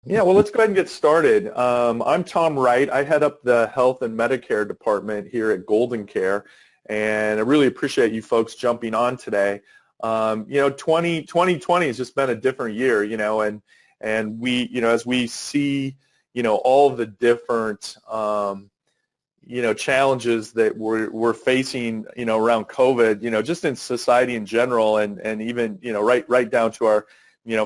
Yeah, well, let's go ahead and get started. I'm Tom Wright. I head up the Health and Medicare department here at GoldenCare, and I really appreciate you folks jumping on today. 2020 has just been a different year, and we, as we see, all the different, challenges that we're facing, around COVID, just in society in general, and even, right down to our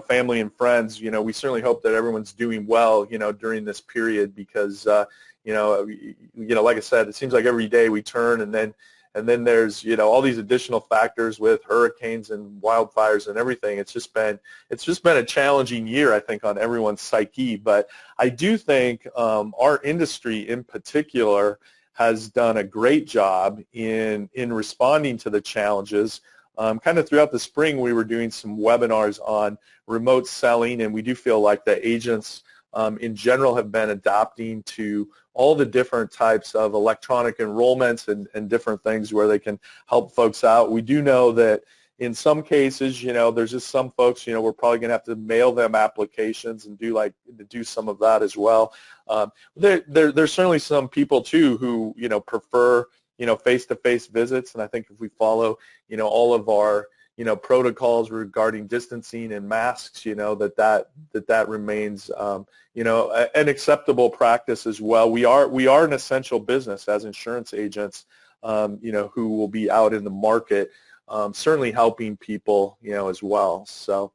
family and friends. We certainly hope that everyone's doing well, during this period because, like I said, it seems like every day we turn and then there's, all these additional factors with hurricanes and wildfires and everything. It's just been a challenging year, I think, on everyone's psyche. But I do think our industry in particular has done a great job in responding to the challenges. Kind of throughout the spring, we were doing some webinars on remote selling, and we do feel like the agents in general have been adapting to all the different types of electronic enrollments and different things where they can help folks out. We do know that in some cases, there's just some folks, we're probably going to have to mail them applications and do some of that as well. There's certainly some people too who prefer face-to-face visits, and I think if we follow all of our protocols regarding distancing and masks, that remains an acceptable practice as well. We are an essential business as insurance agents, who will be out in the market, certainly helping people as well. So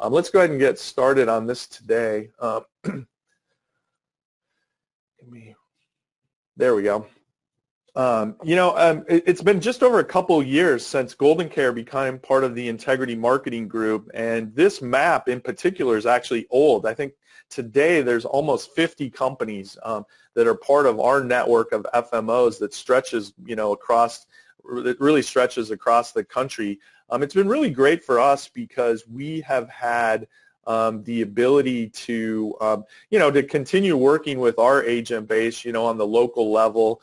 let's go ahead and get started on this today. There we go. It's been just over a couple years since GoldenCare became part of the Integrity Marketing Group, and this map in particular is actually old. I think today there's almost 50 companies that are part of our network of FMOs that stretches, it really stretches across the country. It's been really great for us because we have had the ability to, to continue working with our agent base, on the local level,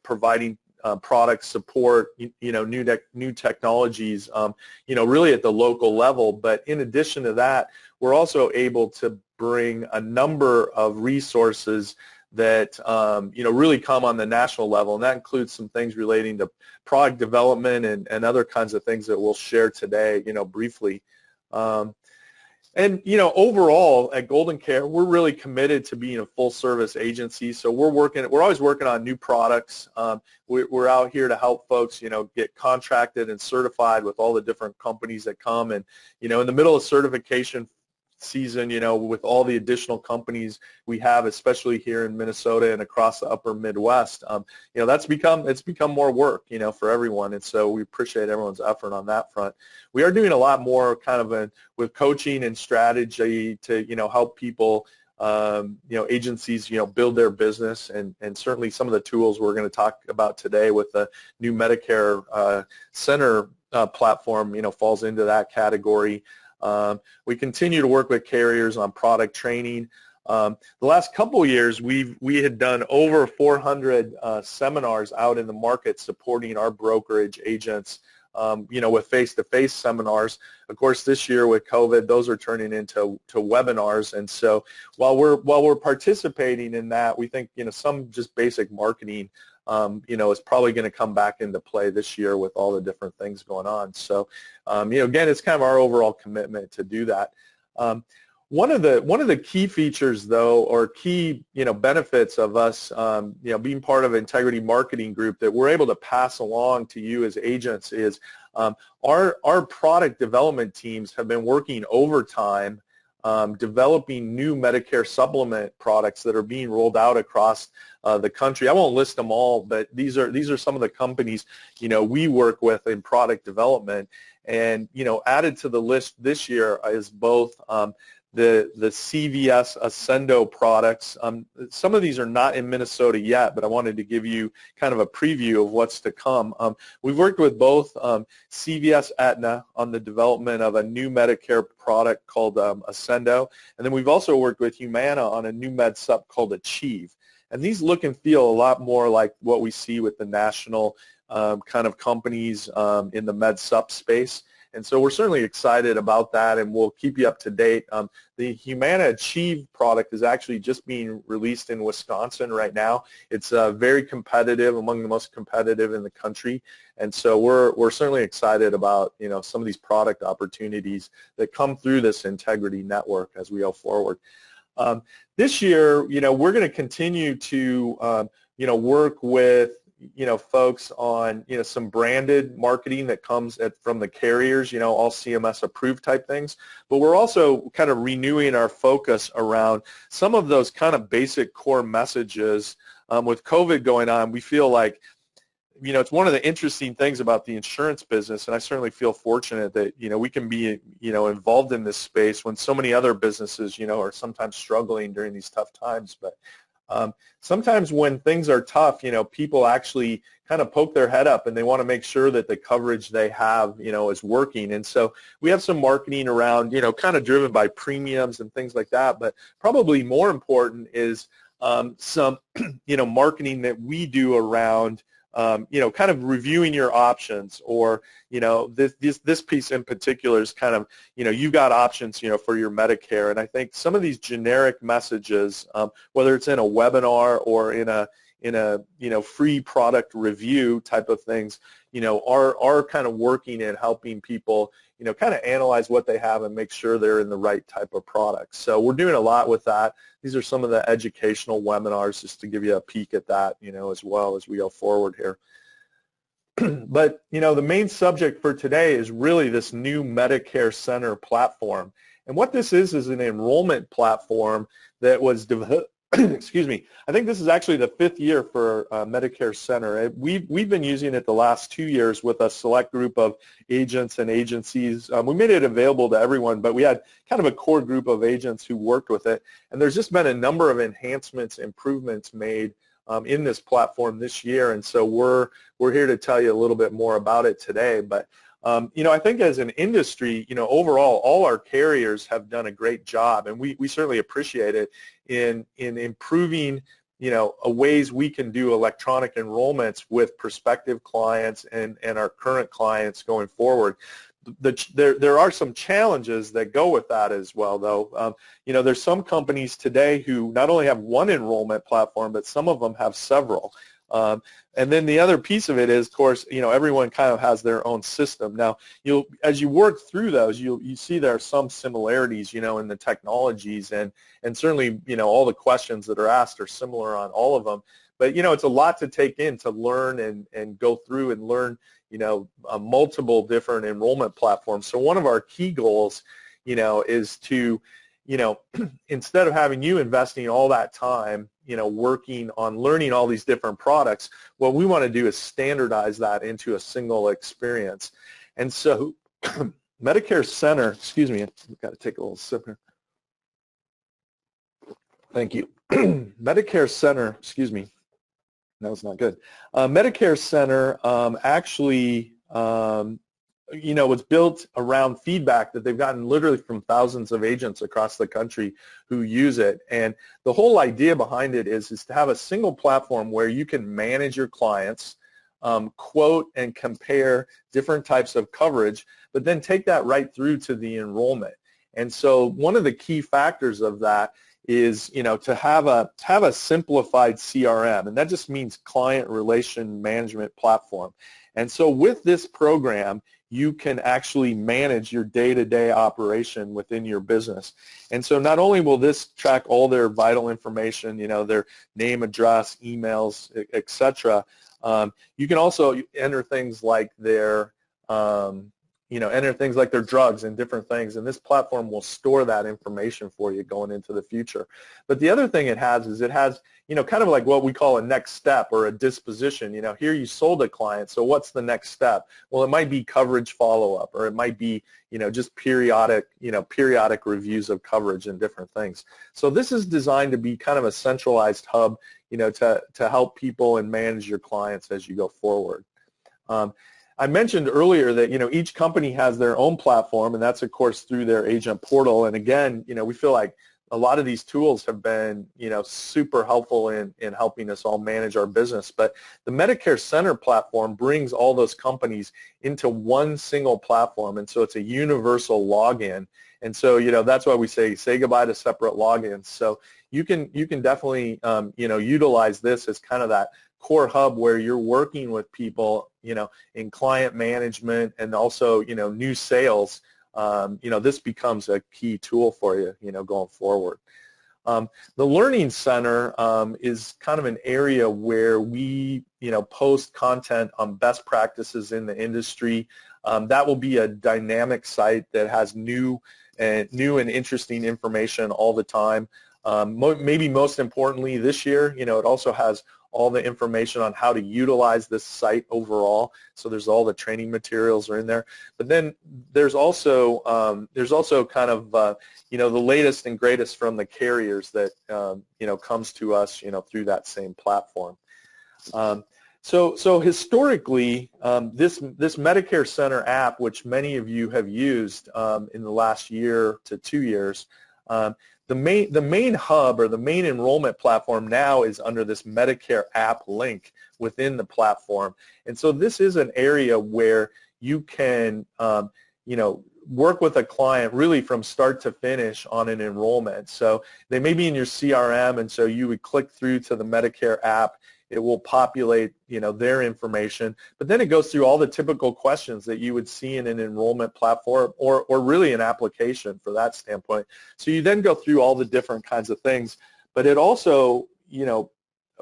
providing product support, new technologies, really at the local level. But in addition to that, we're also able to bring a number of resources that, really come on the national level, and that includes some things relating to product development and other kinds of things that we'll share today, briefly. And overall at GoldenCare, we're really committed to being a full-service agency. So we're always working on new products. We're out here to help folks, get contracted and certified with all the different companies that come. And in the middle of certification season, with all the additional companies we have, especially here in Minnesota and across the upper Midwest, it's become more work, for everyone. And so we appreciate everyone's effort on that front. We are doing a lot more kind of with coaching and strategy to, help people, agencies, build their business, and certainly some of the tools we're going to talk about today with the new Medicare Center platform, falls into that category. We continue to work with carriers on product training. The last couple of years, we had done over 400 seminars out in the market supporting our brokerage agents, with face-to-face seminars. Of course, this year with COVID, those are turning into webinars. And so while we're participating in that, we think some just basic marketing is probably going to come back into play this year with all the different things going on. So, again, it's kind of our overall commitment to do that. One of the key features, though, or key benefits of us, being part of Integrity Marketing Group that we're able to pass along to you as agents is our product development teams have been working overtime, developing new Medicare supplement products that are being rolled out across the country. I won't list them all, but these are some of the companies we work with in product development. And added to the list this year is both the CVS Ascendo products. Some of these are not in Minnesota yet, but I wanted to give you kind of a preview of what's to come. We've worked with both CVS Aetna on the development of a new Medicare product called Ascendo, and then we've also worked with Humana on a new med sup called Achieve. And these look and feel a lot more like what we see with the national kind of companies in the med sup space. And so we're certainly excited about that, and we'll keep you up to date. The Humana Achieve product is actually just being released in Wisconsin right now. It's very competitive, among the most competitive in the country, and so we're certainly excited about some of these product opportunities that come through this Integrity network as we go forward. This year, we're going to continue to work with folks on some branded marketing that comes from the carriers, all CMS approved type things. But we're also kind of renewing our focus around some of those kind of basic core messages. With COVID going on, we feel like it's one of the interesting things about the insurance business, and I certainly feel fortunate that we can be involved in this space when so many other businesses are sometimes struggling during these tough times. But sometimes when things are tough, people actually kind of poke their head up and they want to make sure that the coverage they have, is working. And so we have some marketing around, kind of driven by premiums and things like that. But probably more important is some, marketing that we do around kind of reviewing your options, or this piece in particular is kind of you've got options for your Medicare. And I think some of these generic messages, whether it's in a webinar or in a free product review type of things, are kind of working and helping people kind of analyze what they have and make sure they're in the right type of product. So we're doing a lot with that. These are some of the educational webinars, just to give you a peek at that, as well as we go forward here. But, the main subject for today is really this new MedicareCENTER platform. And what this is an enrollment platform that was developed. Excuse me. I think this is actually the 5th year for MedicareCENTER. We've been using it the last 2 years with a select group of agents and agencies. We made it available to everyone, but we had kind of a core group of agents who worked with it. And there's just been a number of enhancements, improvements made in this platform this year. And so we're here to tell you a little bit more about it today. But I think as an industry, overall, all our carriers have done a great job, and we certainly appreciate it in improving, ways we can do electronic enrollments with prospective clients and our current clients going forward. There are some challenges that go with that as well, though. There's some companies today who not only have one enrollment platform, but some of them have several. And then the other piece of it is, of course, everyone kind of has their own system. Now, as you work through those, you see there are some similarities, in the technologies, and certainly, all the questions that are asked are similar on all of them. But, it's a lot to take in to learn and go through and learn, multiple different enrollment platforms. So one of our key goals, is to, instead of having you investing all that time, working on learning all these different products, what we want to do is standardize that into a single experience. And so MedicareCENTER, excuse me, I've got to take a little sip here. Thank you. MedicareCENTER, excuse me, that was not good. MedicareCENTER actually was built around feedback that they've gotten literally from thousands of agents across the country who use it. And the whole idea behind it is to have a single platform where you can manage your clients, quote and compare different types of coverage, but then take that right through to the enrollment. And so one of the key factors of that is, to have a simplified CRM, and that just means client relation management platform. And so with this program, you can actually manage your day-to-day operation within your business. And so not only will this track all their vital information, their name, address, emails, etc., you can also enter things like their drugs and different things, and this platform will store that information for you going into the future. But the other thing it has is kind of like what we call a next step or a disposition. Here you sold a client, so what's the next step? Well, it might be coverage follow-up, or it might be, just periodic reviews of coverage and different things. So this is designed to be kind of a centralized hub, to help people and manage your clients as you go forward. I mentioned earlier that, each company has their own platform, and that's, of course, through their agent portal. And again, we feel like a lot of these tools have been, super helpful in helping us all manage our business. But the Medicare Center platform brings all those companies into one single platform, and so it's a universal login. And so, that's why we say goodbye to separate logins. So you can definitely, utilize this as kind of that core hub where you're working with people, in client management and also, new sales. This becomes a key tool for you, going forward. The Learning Center is kind of an area where we, post content on best practices in the industry. That will be a dynamic site that has new and interesting information all the time. Maybe most importantly this year, it also has all the information on how to utilize this site overall. So there's all the training materials are in there. But then there's also kind of the latest and greatest from the carriers that comes to us through that same platform. So historically, this Medicare Center app, which many of you have used in the last year to 2 years, the main hub or the main enrollment platform now is under this Medicare App link within the platform. And so this is an area where you can, work with a client really from start to finish on an enrollment. So they may be in your CRM, and so you would click through to the Medicare App. It will populate, their information, but then it goes through all the typical questions that you would see in an enrollment platform or really an application for that standpoint. So you then go through all the different kinds of things, but it also,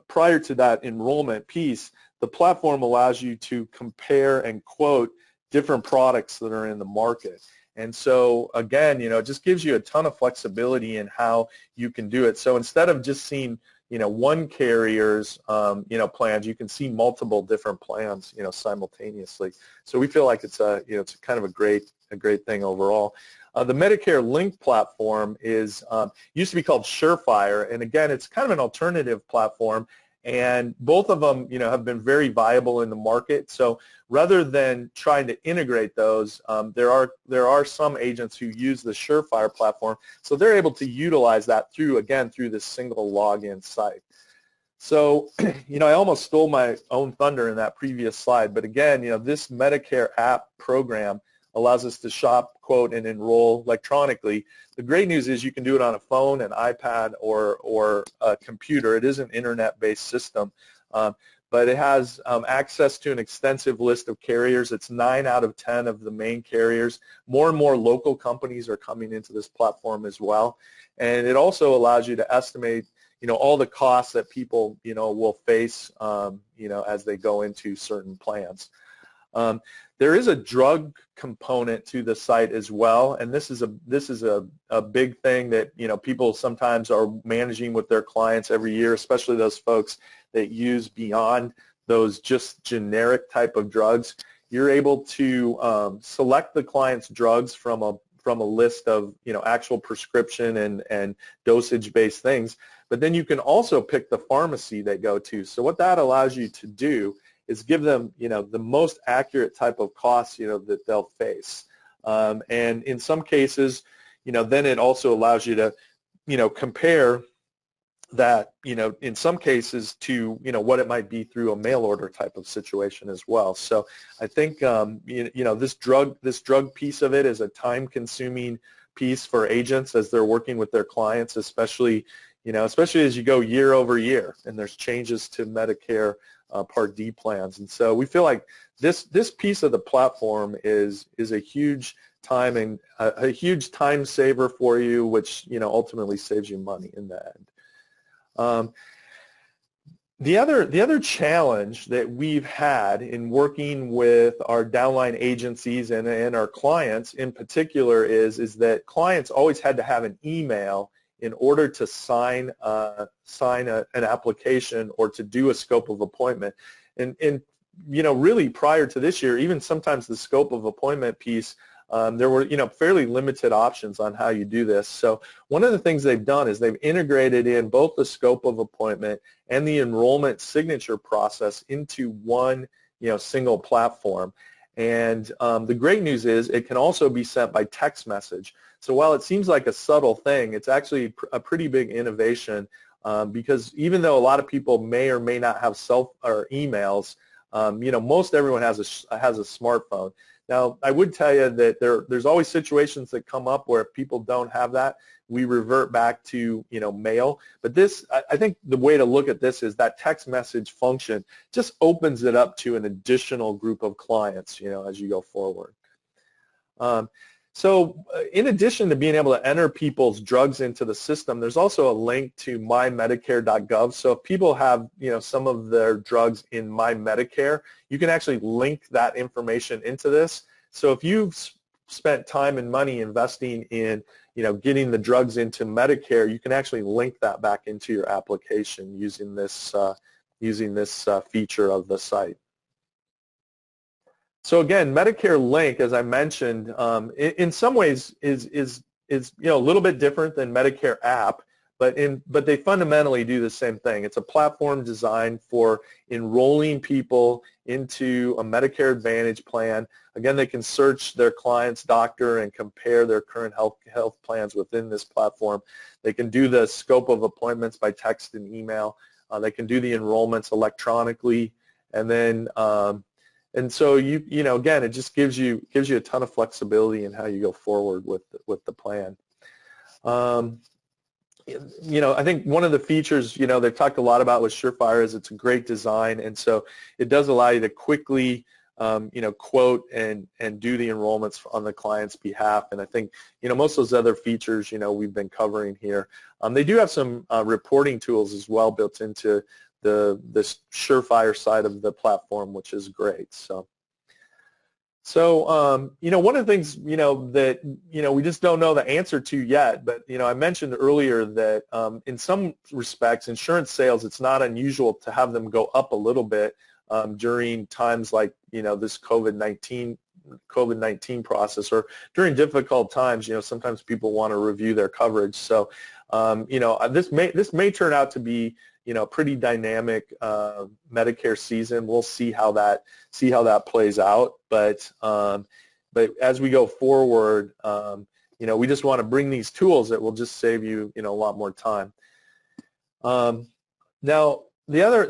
prior to that enrollment piece, the platform allows you to compare and quote different products that are in the market. And so again, it just gives you a ton of flexibility in how you can do it. So instead of just seeing one carrier's, plans, you can see multiple different plans, simultaneously. So we feel like it's it's kind of a great thing overall. The Medicare Link platform is used to be called Surefire, and again, it's kind of an alternative platform. And both of them, have been very viable in the market. So rather than trying to integrate those, there are some agents who use the Surefire platform, so they're able to utilize that through this single login site. So, I almost stole my own thunder in that previous slide, but again, this Medicare App program allows us to shop, quote, and enroll electronically. The great news is you can do it on a phone, an iPad, or a computer. It is an internet-based system, but it has access to an extensive list of carriers. It's 9 out of 10 of the main carriers. More and more local companies are coming into this platform as well, and it also allows you to estimate, all the costs that people, will face, as they go into certain plans. There is a drug component to the site as well, and this is a big thing that people sometimes are managing with their clients every year, especially those folks that use beyond those just generic type of drugs. You're able to select the client's drugs from a list of actual prescription and dosage-based things, but then you can also pick the pharmacy they go to. So what that allows you to do is give them, the most accurate type of costs, that they'll face. And in some cases, then it also allows you to, compare that, in some cases to, what it might be through a mail order type of situation as well. So I think, this drug piece of it is a time-consuming piece for agents as they're working with their clients, especially as you go year over year and there's changes to Medicare Part D plans. And so we feel like this piece of the platform is a huge time saver for you, which ultimately saves you money in the end. The other challenge that we've had in working with our downline agencies and our clients in particular is that clients always had to have an email in order to sign an application or to do a scope of appointment. And really prior to this year, even sometimes the scope of appointment piece, there were fairly limited options on how you do this. So one of the things they've done is they've integrated in both the scope of appointment and the enrollment signature process into one single platform. And the great news is it can also be sent by text message. So while it seems like a subtle thing, it's actually a pretty big innovation because even though a lot of people may or may not have or emails, most everyone has a smartphone. Now, I would tell you that there's always situations that come up where if people don't have that, we revert back to mail. But this, I think the way to look at this is that text message function just opens it up to an additional group of clients, as you go forward. So in addition to being able to enter people's drugs into the system, there's also a link to mymedicare.gov. So if people have some of their drugs in MyMedicare, you can actually link that information into this. So if you've spent time and money investing in getting the drugs into Medicare, you can actually link that back into your application using this feature of the site. So again, Medicare Link, as I mentioned, in some ways is a little bit different than Medicare App, but they fundamentally do the same thing. It's a platform designed for enrolling people into a Medicare Advantage plan. Again, they can search their client's doctor and compare their current health plans within this platform. They can do the scope of appointments by text and email. They can do the enrollments electronically, and then and so again, it just gives you a ton of flexibility in how you go forward with the plan. I think one of the features they've talked a lot about with Surefire is it's a great design, and so it does allow you to quickly quote and do the enrollments on the client's behalf. And I think most of those other features we've been covering here. They do have some reporting tools as well built into the Surefire side of the platform, which is great. So one of the things that we just don't know the answer to yet, but I mentioned earlier that in some respects, insurance sales, it's not unusual to have them go up a little bit during times like this COVID-19 process, or during difficult times. Sometimes people want to review their coverage. So this may turn out to be pretty dynamic Medicare season. We'll see how that plays out. But as we go forward, we just want to bring these tools that will just save you a lot more time. Now, the other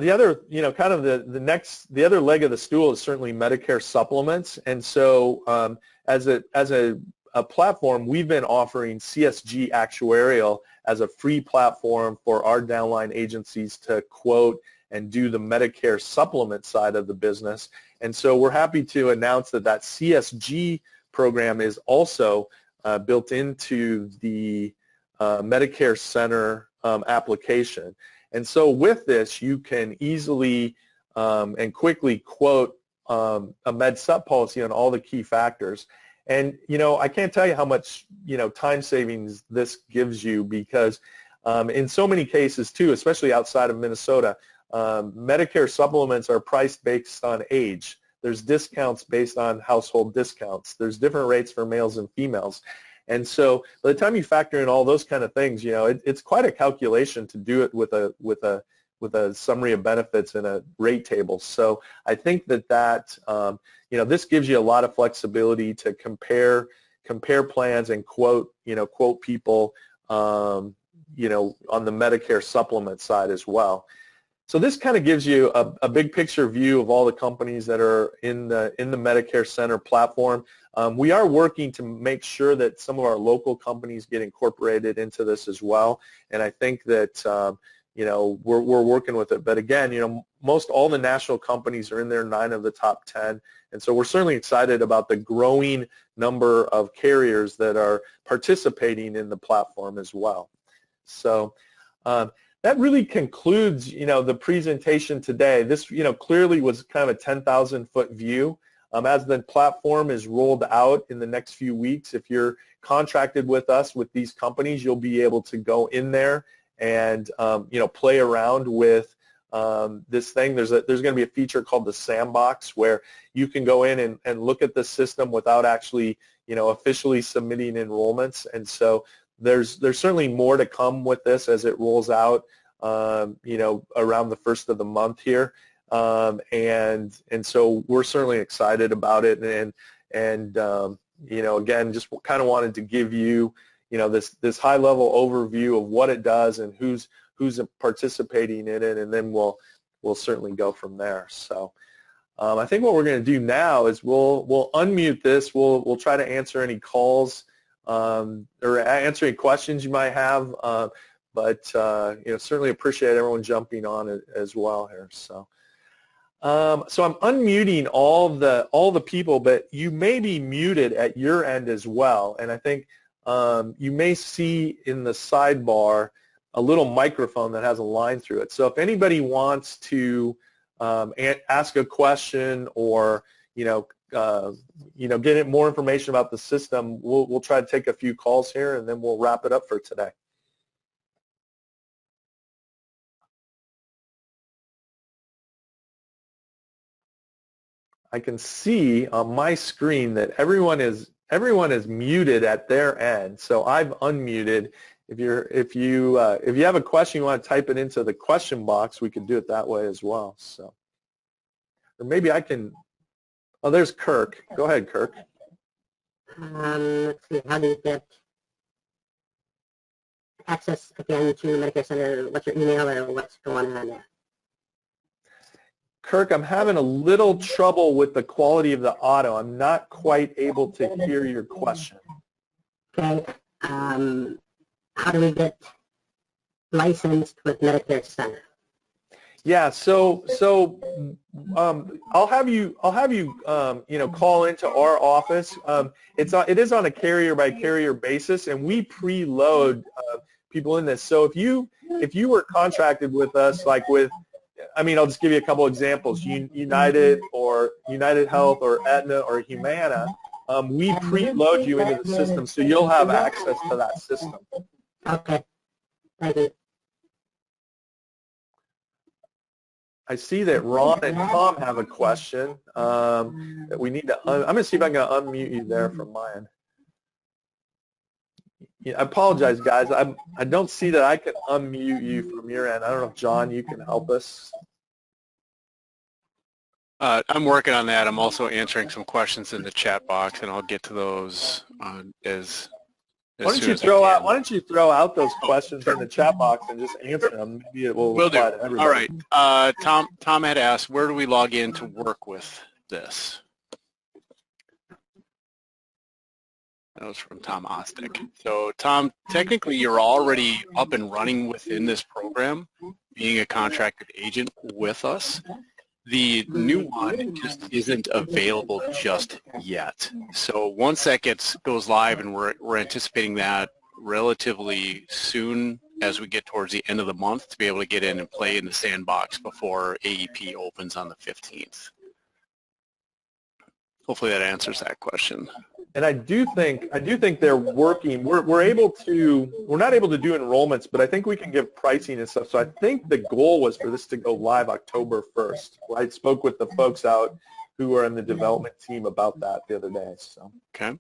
kind of the other leg of the stool is certainly Medicare supplements. And so as a platform, we've been offering CSG Actuarial as a free platform for our downline agencies to quote and do the Medicare supplement side of the business. And so we're happy to announce that CSG program is also built into the MedicareCENTER application. And so with this, you can easily and quickly quote a med sup policy on all the key factors. And I can't tell you how much time savings this gives you, because in so many cases too, especially outside of Minnesota, Medicare supplements are priced based on age. There's discounts based on household discounts. There's different rates for males and females. And so by the time you factor in all those kind of things, it's quite a calculation to do it with a summary of benefits and a rate table. So I think that this gives you a lot of flexibility to compare plans and quote people on the Medicare supplement side as well. So this kind of gives you a big picture view of all the companies that are in the MedicareCENTER platform. We are working to make sure that some of our local companies get incorporated into this as well, and I think that we're working with it. But again, most all the national companies are in there, 9 of the top 10, and so we're certainly excited about the growing number of carriers that are participating in the platform as well. So that really concludes the presentation today. This clearly was kind of a 10,000-foot view. As the platform is rolled out in the next few weeks, if you're contracted with us with these companies, you'll be able to go in there and play around with this thing. There's going to be a feature called the Sandbox where you can go in and look at the system without actually officially submitting enrollments. And so there's certainly more to come with this as it rolls out around the first of the month here. and so we're certainly excited about it, and you know, again, just kind of wanted to give you, you know, this high level overview of what it does and who's participating in it, and then we'll certainly go from there. So I think what we're going to do now is we'll unmute this. We'll try to answer any calls or answer any questions you might have, but you know, certainly appreciate everyone jumping on as well here. So so I'm unmuting all the people, but you may be muted at your end as well, and I think you may see in the sidebar a little microphone that has a line through it. So if anybody wants to ask a question or get more information about the system, we'll try to take a few calls here, and then we'll wrap it up for today. I can see on my screen that everyone is muted at their end. So I've unmuted. If you have a question, you want to type it into the question box, we can do it that way as well. So, or maybe I can. Oh, there's Kirk. Go ahead, Kirk. Let's see. How do you get access again to Medicare Center? What's your email or what's going on there? Kirk, I'm having a little trouble with the quality of the audio. I'm not quite able to hear your question. Okay. How do we get licensed with Medicare Center? Yeah, so I'll have you call into our office. It is on a carrier by carrier basis, and we preload people in this. So if you were contracted with us, like with, I'll just give you a couple examples. United or United Health or Aetna or Humana, we preload you into the system, so you'll have access to that system. Okay. Thank you. I see that Ron and Tom have a question that we need to. I'm going to see if I can unmute you there from my end. Yeah, I apologize, guys. I don't see that I can unmute you from your end. I don't know if John, you can help us. I'm working on that. I'm also answering some questions in the chat box, and I'll get to those as why don't you throw out those questions in the chat box and just answer them? Maybe it will apply to everybody. All right. Tom had asked, where do we log in to work with this? That was from Tom Ostick. So Tom, technically you're already up and running within this program, being a contracted agent with us. The new one just isn't available just yet. So once that goes live, and we're anticipating that relatively soon as we get towards the end of the month to be able to get in and play in the sandbox before AEP opens on the 15th. Hopefully that answers that question. And I do think they're working. We're not able to do enrollments, but I think we can give pricing and stuff. So I think the goal was for this to go live October 1st. I spoke with the folks out who are in the development team about that the other day. So. Okay.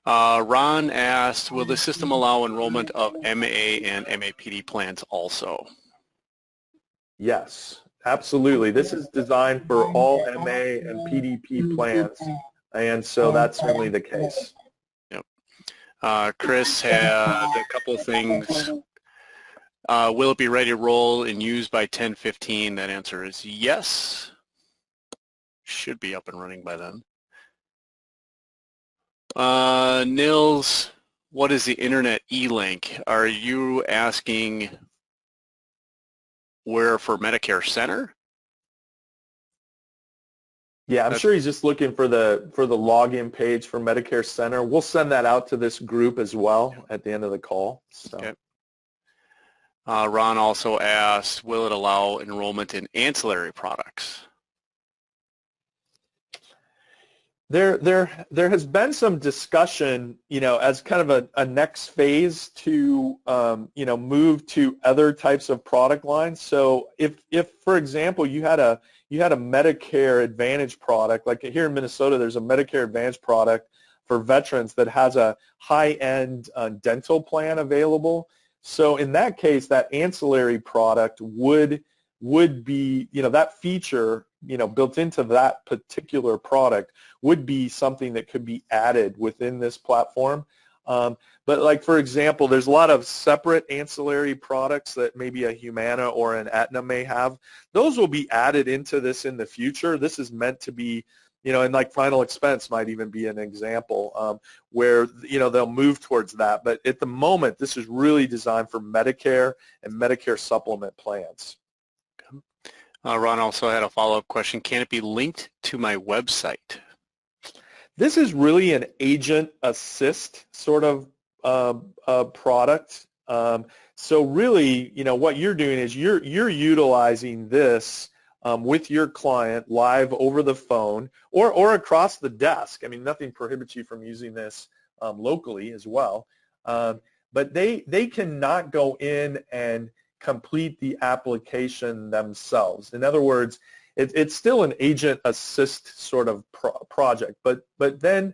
Ron asked, will the system allow enrollment of MA and MAPD plans also? Yes, absolutely. This is designed for all MA and PDP plans. And so that's certainly the case. Yep. Chris had a couple of things. Will it be ready to roll and use by 10/15? That answer is yes. Should be up and running by then. Nils, what is the Internet E-Link? Are you asking where for Medicare Center? Yeah, I'm sure he's just looking for the login page for Medicare Center. We'll send that out to this group as well at the end of the call. So. Okay. Ron also asked, will it allow enrollment in ancillary products? There has been some discussion, as kind of a next phase to, move to other types of product lines. So if for example, you had a Medicare Advantage product, like here in Minnesota, there's a Medicare Advantage product for veterans that has a high-end dental plan available. So in that case, that ancillary product would would be, that feature, built into that particular product would be something that could be added within this platform. But like, for example, there's a lot of separate ancillary products that maybe a Humana or an Aetna may have. Those will be added into this in the future. This is meant to be, and like final expense might even be an example where, they'll move towards that. But at the moment, this is really designed for Medicare and Medicare supplement plans. Ron also had a follow-up question. Can it be linked to my website? This is really an agent assist sort of product. So really, what you're doing is you're utilizing this with your client live over the phone or across the desk. I mean, nothing prohibits you from using this locally as well. But they cannot go in and complete the application themselves. In other words, it's still an agent assist sort of project, but then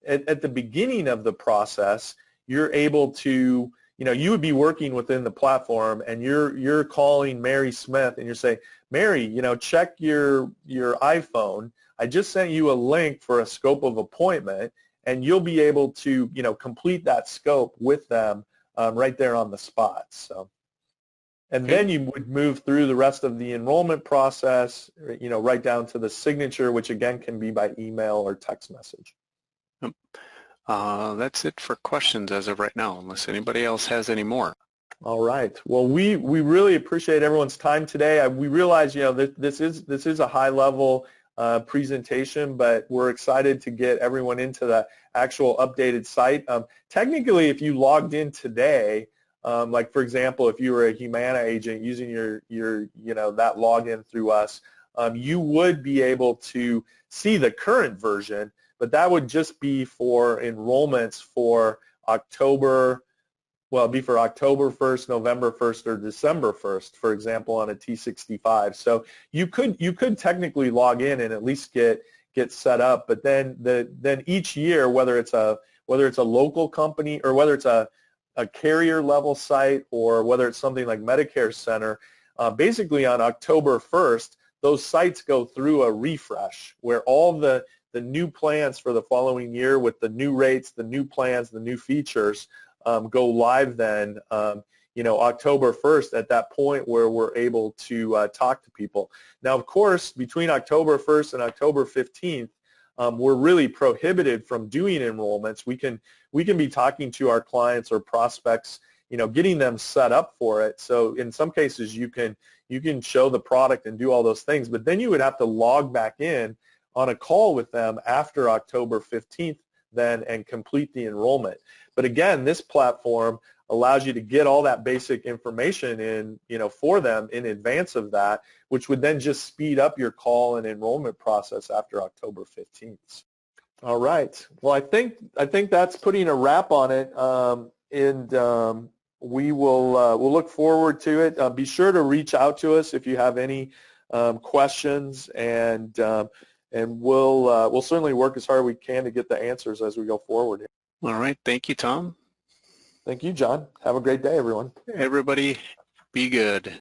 at the beginning of the process, you're able to, you would be working within the platform and you're calling Mary Smith and you're saying, Mary, check your iPhone. I just sent you a link for a scope of appointment, and you'll be able to, complete that scope with them right there on the spot. So. And then you would move through the rest of the enrollment process, right down to the signature, which again can be by email or text message. That's it for questions as of right now, unless anybody else has any more. All right. Well, we really appreciate everyone's time today. We realize, this is a high-level presentation, but we're excited to get everyone into the actual updated site. Technically, if you logged in today, like for example, if you were a Humana agent using your that login through us, you would be able to see the current version, but that would just be for enrollments for October. Well, it'd be for October 1st, November 1st, or December 1st, for example, on a T65. So you could technically log in and at least get set up, but then each year, whether it's a local company or whether it's a carrier level site or whether it's something like MedicareCENTER, basically on October 1st, those sites go through a refresh where all the new plans for the following year with the new rates, the new plans, the new features go live then, October 1st at that point where we're able to talk to people. Now, of course, between October 1st and October 15th, we're really prohibited from doing enrollments. We can be talking to our clients or prospects, getting them set up for it. So in some cases you can show the product and do all those things, but then you would have to log back in on a call with them after October 15th then and complete the enrollment. But again, this platform allows you to get all that basic information in, for them in advance of that, which would then just speed up your call and enrollment process after October 15th. All right. Well, I think that's putting a wrap on it, and we will we'll look forward to it. Be sure to reach out to us if you have any questions, and we'll certainly work as hard as we can to get the answers as we go forward. All right. Thank you, Tom. Thank you, John. Have a great day, everyone. Everybody, be good.